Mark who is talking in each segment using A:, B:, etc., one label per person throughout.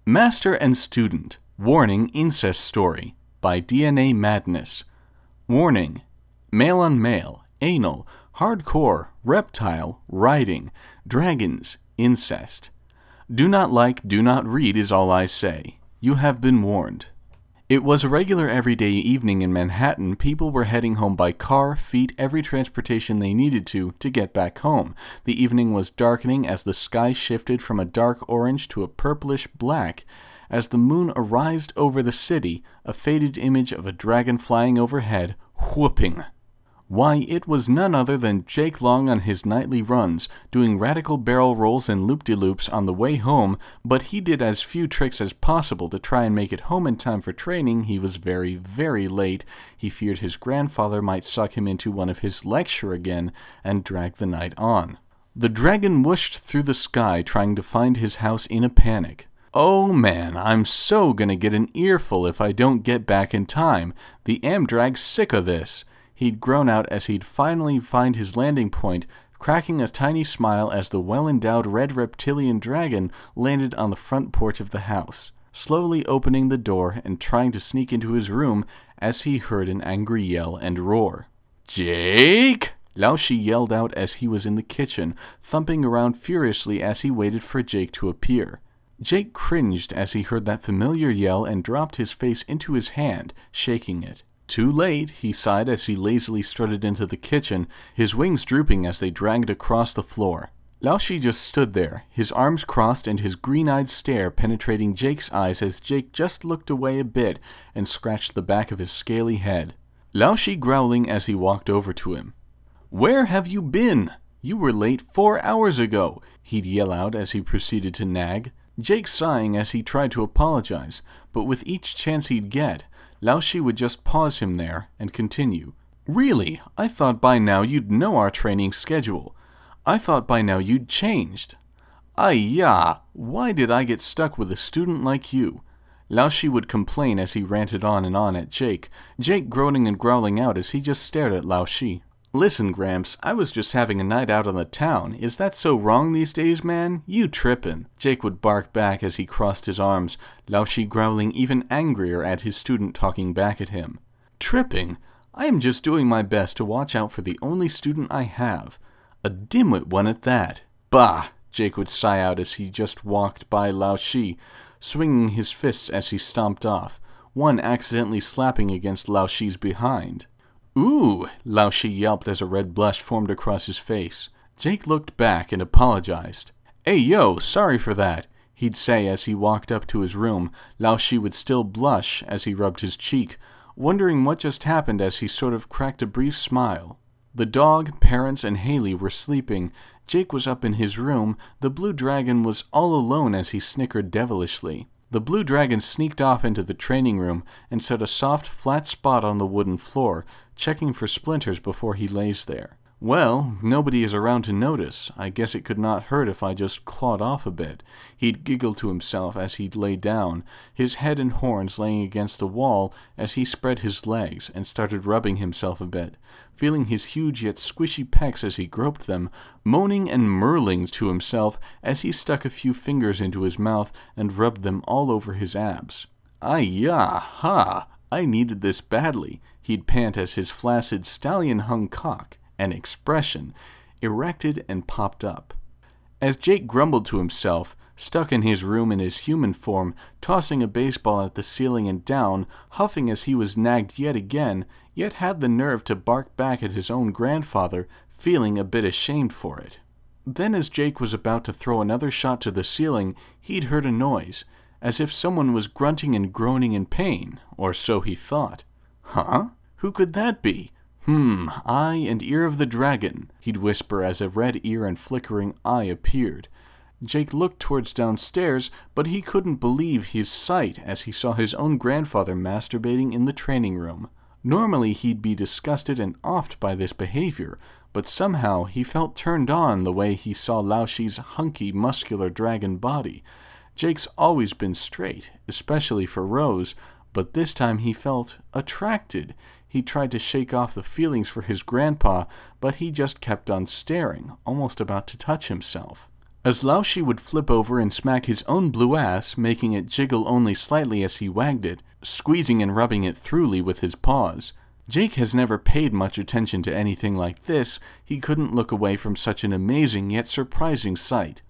A: Master and Student. Warning, Incest Story by DnaMadness. Warning, male on male, anal, hardcore, reptile, riding, dragons, incest. Do not like, do not read is all I say. You have been warned. It was a regular everyday evening in Manhattan. People were heading home by car, feet, every transportation they needed to get back home. The evening was darkening as the sky shifted from a dark orange to a purplish black. As the moon arose over the city, a faded image of a dragon flying overhead, whooping. Why, it was none other than Jake Long on his nightly runs, doing radical barrel rolls and loop-de-loops on the way home, but he did as few tricks as possible to try and make it home in time for training. He was very, very late. He feared his grandfather might suck him into one of his lecture again and drag the night on. The dragon whooshed through the sky, trying to find his house in a panic. Oh man, I'm so gonna get an earful if I don't get back in time. The Amdrag's sick of this. He'd groan out as he'd finally find his landing point, cracking a tiny smile as the well-endowed red reptilian dragon landed on the front porch of the house, slowly opening the door and trying to sneak into his room as he heard an angry yell and roar. "Jake!" Laoshi yelled out as he was in the kitchen, thumping around furiously as he waited for Jake to appear. Jake cringed as he heard that familiar yell and dropped his face into his hand, shaking it. Too late, he sighed as he lazily strutted into the kitchen, his wings drooping as they dragged across the floor. Laoshi just stood there, his arms crossed and his green-eyed stare penetrating Jake's eyes as Jake just looked away a bit and scratched the back of his scaly head. Laoshi growling as he walked over to him. "Where have you been? You were late 4 hours ago," he'd yell out as he proceeded to nag. Jake sighing as he tried to apologize, but with each chance he'd get, Laoshi would just pause him there and continue. "Really, I thought by now you'd know our training schedule. I thought by now you'd changed. Ay-ya, why did I get stuck with a student like you?" Laoshi would complain as he ranted on and on at Jake, Jake groaning and growling out as he just stared at Laoshi. "Listen, Gramps, I was just having a night out on the town. Is that so wrong these days, man? You trippin'," Jake would bark back as he crossed his arms, Laoshi growling even angrier at his student talking back at him. "Tripping? I am just doing my best to watch out for the only student I have. A dimwit one at that." "Bah!" Jake would sigh out as he just walked by Laoshi, swinging his fists as he stomped off, one accidentally slapping against Laoshi's behind. "Ooh!" Laoshi yelped as a red blush formed across his face. Jake looked back and apologized. "Hey yo, sorry for that," he'd say as he walked up to his room. Laoshi would still blush as he rubbed his cheek, wondering what just happened as he sort of cracked a brief smile. The dog, parents, and Haley were sleeping. Jake was up in his room. The blue dragon was all alone as he snickered devilishly. The blue dragon sneaked off into the training room and set a soft, flat spot on the wooden floor, checking for splinters before he lays there. "Well, nobody is around to notice. I guess it could not hurt if I just clawed off a bit," he'd giggle to himself as he'd lay down, his head and horns laying against the wall as he spread his legs and started rubbing himself a bit, feeling his huge yet squishy pecs as he groped them, moaning and murling to himself as he stuck a few fingers into his mouth and rubbed them all over his abs. "Ay-ya, ha! I needed this badly," he'd pant as his flaccid stallion-hung cock, an expression, erected and popped up. As Jake grumbled to himself, stuck in his room in his human form, tossing a baseball at the ceiling and down, huffing as he was nagged yet again, yet had the nerve to bark back at his own grandfather, feeling a bit ashamed for it. Then as Jake was about to throw another shot to the ceiling, he'd heard a noise, as if someone was grunting and groaning in pain, or so he thought. "Huh? Who could that be? Eye and ear of the dragon," he'd whisper as a red ear and flickering eye appeared. Jake looked towards downstairs, but he couldn't believe his sight as he saw his own grandfather masturbating in the training room. Normally he'd be disgusted and offed by this behavior, but somehow he felt turned on the way he saw Laoshi's hunky, muscular dragon body. Jake's always been straight, especially for Rose, but this time he felt attracted. He tried to shake off the feelings for his grandpa, but he just kept on staring, almost about to touch himself. as Lao Shi would flip over and smack his own blue ass, making it jiggle only slightly as he wagged it, squeezing and rubbing it throughly with his paws. Jake has never paid much attention to anything like this. He couldn't look away from such an amazing yet surprising sight.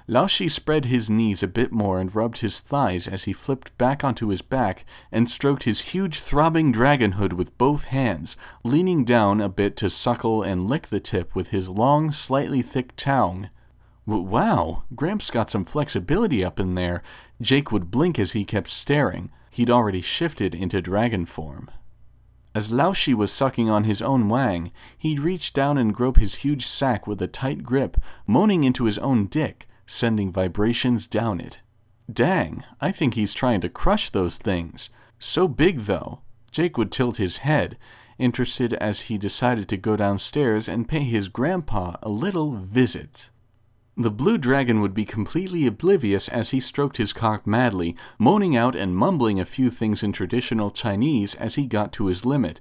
A: Lao Shi spread his knees a bit more and rubbed his thighs as he flipped back onto his back and stroked his huge throbbing dragon hood with both hands, leaning down a bit to suckle and lick the tip with his long, slightly thick tongue. Wow, Gramps got some flexibility up in there. Jake would blink as he kept staring. He'd already shifted into dragon form. As Lao Shi was sucking on his own wang, he'd reach down and grope his huge sack with a tight grip, moaning into his own dick, sending vibrations down it. Dang, I think he's trying to crush those things. So big, though. Jake would tilt his head, interested as he decided to go downstairs and pay his grandpa a little visit. The blue dragon would be completely oblivious as he stroked his cock madly, moaning out and mumbling a few things in traditional Chinese as he got to his limit,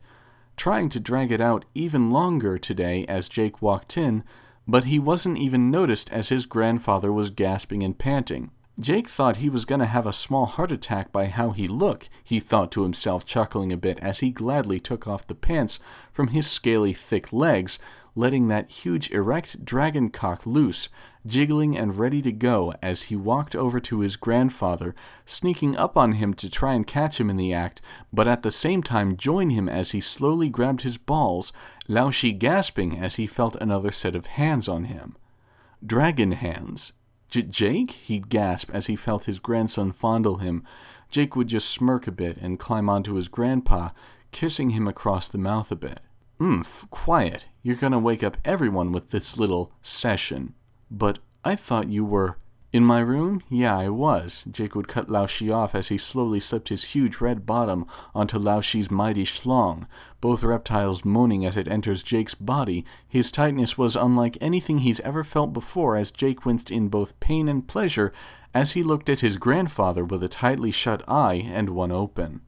A: trying to drag it out even longer today as Jake walked in, but he wasn't even noticed as his grandfather was gasping and panting. Jake thought he was going to have a small heart attack by how he looked, he thought to himself, chuckling a bit as he gladly took off the pants from his scaly thick legs, letting that huge erect dragon cock loose, jiggling and ready to go as he walked over to his grandfather, sneaking up on him to try and catch him in the act, but at the same time join him as he slowly grabbed his balls, Lao Shi gasping as he felt another set of hands on him. Dragon hands. Jake? He'd gasp as he felt his grandson fondle him. Jake would just smirk a bit and climb onto his grandpa, kissing him across the mouth a bit. Quiet. You're gonna wake up everyone with this little session. But I thought you were... In my room? Yeah, I was. Jake would cut Lao Shi off as he slowly slipped his huge red bottom onto Lao Shi's mighty schlong, both reptiles moaning as it enters Jake's body. His tightness was unlike anything he's ever felt before as Jake winced in both pain and pleasure as he looked at his grandfather with a tightly shut eye and one open.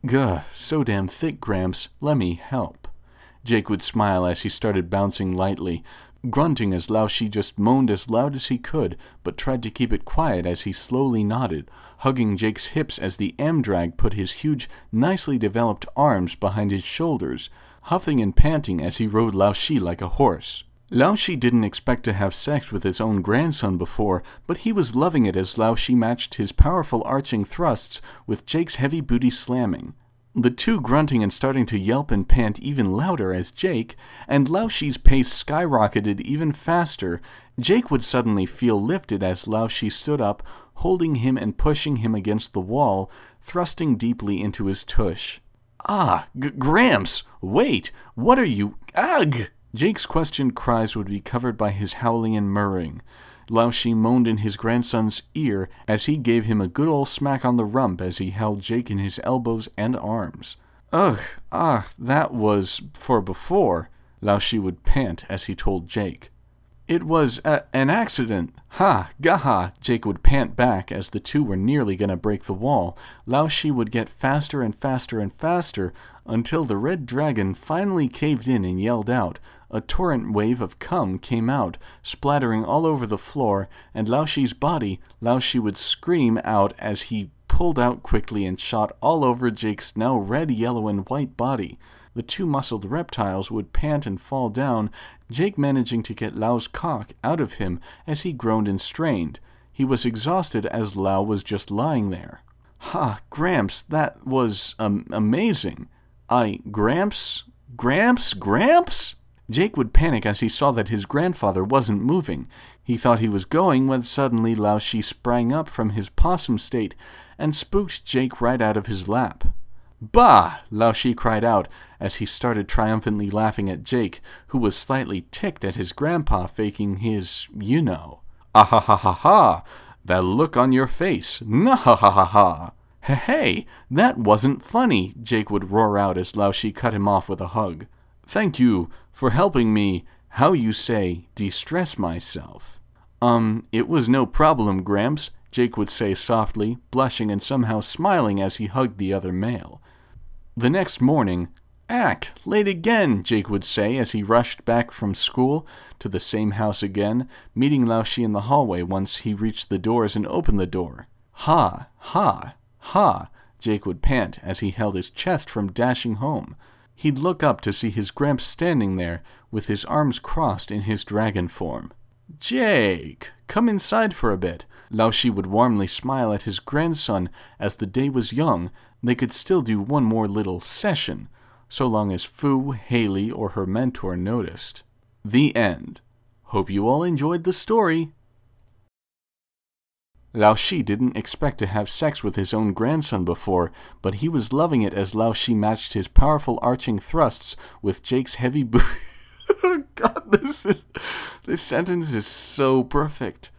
A: Gah, so damn thick, Gramps. Let me help. Jake would smile as he started bouncing lightly, grunting as Lao Shi just moaned as loud as he could, but tried to keep it quiet as he slowly nodded, hugging Jake's hips as the M-drag put his huge, nicely developed arms behind his shoulders, huffing and panting as he rode Lao Shi like a horse. Lao Shi didn't expect to have sex with his own grandson before, but he was loving it as Lao Shi matched his powerful arching thrusts with Jake's heavy booty slamming. The two grunting and starting to yelp and pant even louder as Jake, and Lao Shi's pace skyrocketed even faster. Jake would suddenly feel lifted as Lao Shi stood up, holding him and pushing him against the wall, thrusting deeply into his tush. Gramps! Wait! What are you... Ugh! Jake's questioned cries would be covered by his howling and murring. Lao Shi moaned in his grandson's ear as he gave him a good old smack on the rump as he held Jake in his elbows and arms. That was for before, Lao Shi would pant as he told Jake. It was an accident. Ha, gaha, Jake would pant back as the two were nearly going to break the wall. Lao Shi would get faster and faster and faster until the red dragon finally caved in and yelled out. A torrent wave of cum came out, splattering all over the floor, and Lao Shi's body, Lao Shi would scream out as he pulled out quickly and shot all over Jake's now red, yellow, and white body. The two muscled reptiles would pant and fall down, Jake managing to get Lao's cock out of him as he groaned and strained. He was exhausted as Lao was just lying there. Ha, Gramps, that was amazing. Gramps? Jake would panic as he saw that his grandfather wasn't moving. He thought he was going when suddenly Lao Shi sprang up from his possum state and spooked Jake right out of his lap. Bah! Lao Shi cried out as he started triumphantly laughing at Jake, who was slightly ticked at his grandpa faking his, you know. Ah-ha-ha-ha-ha! That look on your face! Na-ha-ha-ha-ha! Hey, that wasn't funny! Jake would roar out as Lao Shi cut him off with a hug. Thank you for helping me, how you say, de-stress myself. It was no problem, Gramps, Jake would say softly, blushing and somehow smiling as he hugged the other male. The next morning, "Ack, late again," Jake would say as he rushed back from school to the same house again, meeting Lao Shi in the hallway once he reached the doors and opened the door. "Ha, ha, ha," Jake would pant as he held his chest from dashing home. He'd look up to see his Gramps standing there with his arms crossed in his dragon form. "Jake, come inside for a bit." Lao Shi would warmly smile at his grandson. As the day was young, they could still do one more little session, so long as Fu, Haley, or her mentor noticed. The end. Hope you all enjoyed the story. Lao Shi didn't expect to have sex with his own grandson before, but he was loving it as Lao Shi matched his powerful arching thrusts with Jake's heavy boot. God, this sentence is so perfect.